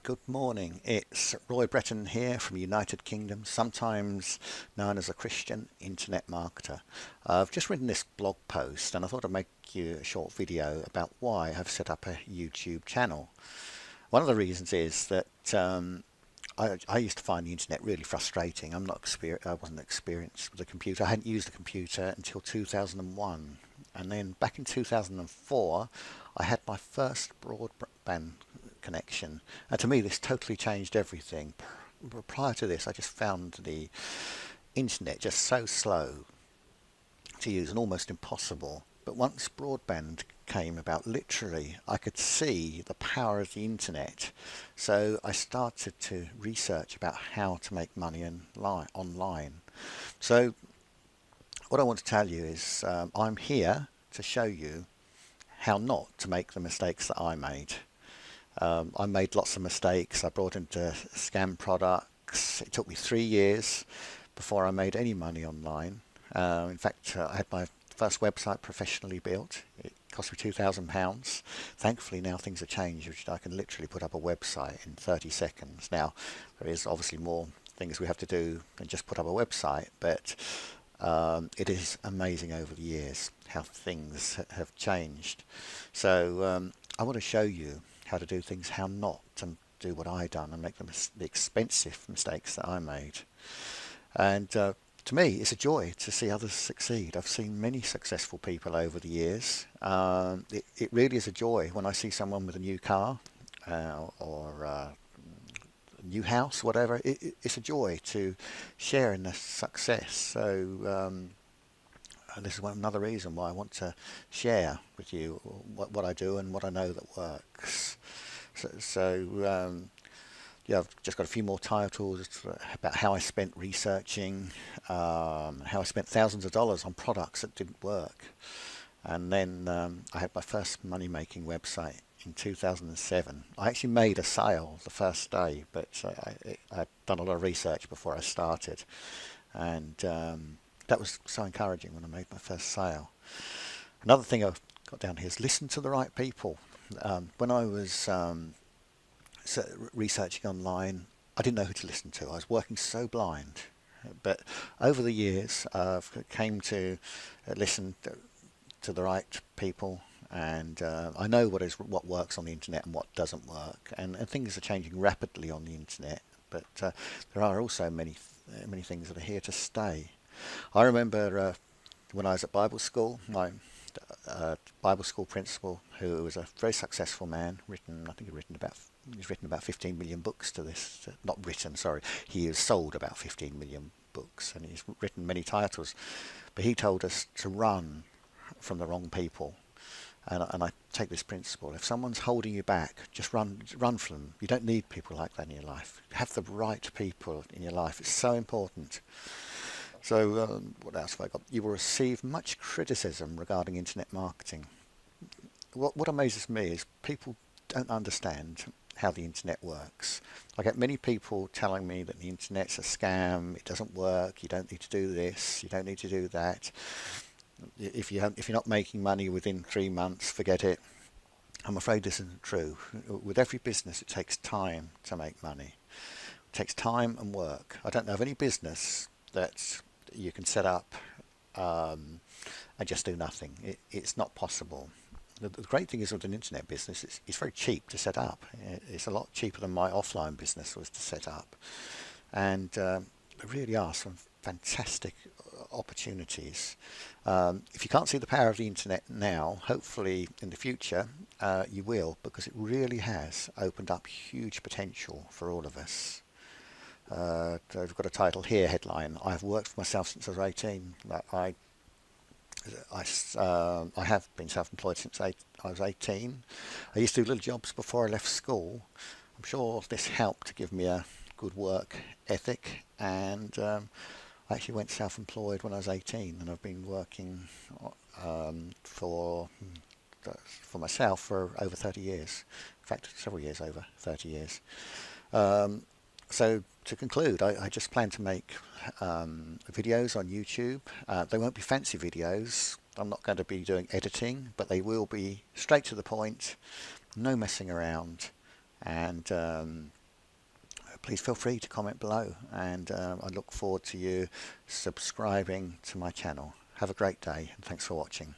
Good morning. It's Roy Breton here from United Kingdom, sometimes known as a Christian internet marketer. I've just written this blog post and I thought I'd make you a short video about why I've set up a YouTube channel. One of the reasons is that I used to find the internet really frustrating. I wasn't experienced with a computer. I hadn't used a computer until 2001. And then back in 2004, I had my first broadband connection. And to me, this totally changed everything. Prior to this, I just found the internet just so slow to use and almost impossible. But once broadband came about, literally, I could see the power of the internet. So I started to research about how to make money online. So what I want to tell you is I'm here to show you how not to make the mistakes that I made. I made lots of mistakes. I brought into scam products. It took me 3 years before I made any money online. In fact, I had my first website professionally built. It cost me £2,000. Thankfully now things have changed, which I can literally put up a website in 30 seconds. Now there is obviously more things we have to do than just put up a website, but it is amazing over the years how things have changed. So I want to show you how to do things, how not to do what I done and make the expensive mistakes that I made. And to me, it's a joy to see others succeed. I've seen many successful people over the years. It really is a joy when I see someone with a new car or a new house, whatever. It's a joy to share in the success. So this is another reason why I want to share with you what I do and what I know that works. Yeah, I've just got a few more titles about how I spent researching, how I spent thousands of dollars on products that didn't work. And then I had my first money-making website in 2007. I actually made a sale the first day, but I'd done a lot of research before I started. And that was so encouraging when I made my first sale. Another thing I've got down here is listen to the right people. When I was researching online, I didn't know who to listen to. I was working so blind. But over the years, I've came to listen to the right people, and I know what works on the internet and what doesn't work. And things are changing rapidly on the internet, but there are also many things that are here to stay. I remember when I was at Bible school, my Bible school principal, who was a very successful man, he's written about 15 million books to this, not written, sorry, he has sold about 15 million books and he's written many titles, but he told us to run from the wrong people. And I take this principle: if someone's holding you back, just run from them. You don't need people like that in your life. Have the right people in your life. It's so important. So what else have I got? You will receive much criticism regarding internet marketing. What amazes me is people don't understand how the internet works. I get many people telling me that the internet's a scam, it doesn't work, you don't need to do this, you don't need to do that. If you're not making money within 3 months, forget it. I'm afraid this isn't true. With every business, it takes time to make money. It takes time and work. I don't know of any business that you can set up and just do nothing. It's not possible. The great thing is with an internet business, it's very cheap to set up. It's a lot cheaper than my offline business was to set up. And there really are some fantastic opportunities. If you can't see the power of the internet now, hopefully in the future you will, because it really has opened up huge potential for all of us. I've got a title here, headline: I have worked for myself since I was 18. I have been self-employed since I was 18. I used to do little jobs before I left school. I'm sure this helped to give me a good work ethic, and I actually went self-employed when I was 18, and I've been working for myself for over 30 years. In fact, several years, over 30 years. So to conclude, I just plan to make videos on YouTube. They won't be fancy videos. I'm not going to be doing editing, but they will be straight to the point, no messing around, and please feel free to comment below, and I look forward to you subscribing to my channel. Have a great day, and thanks for watching.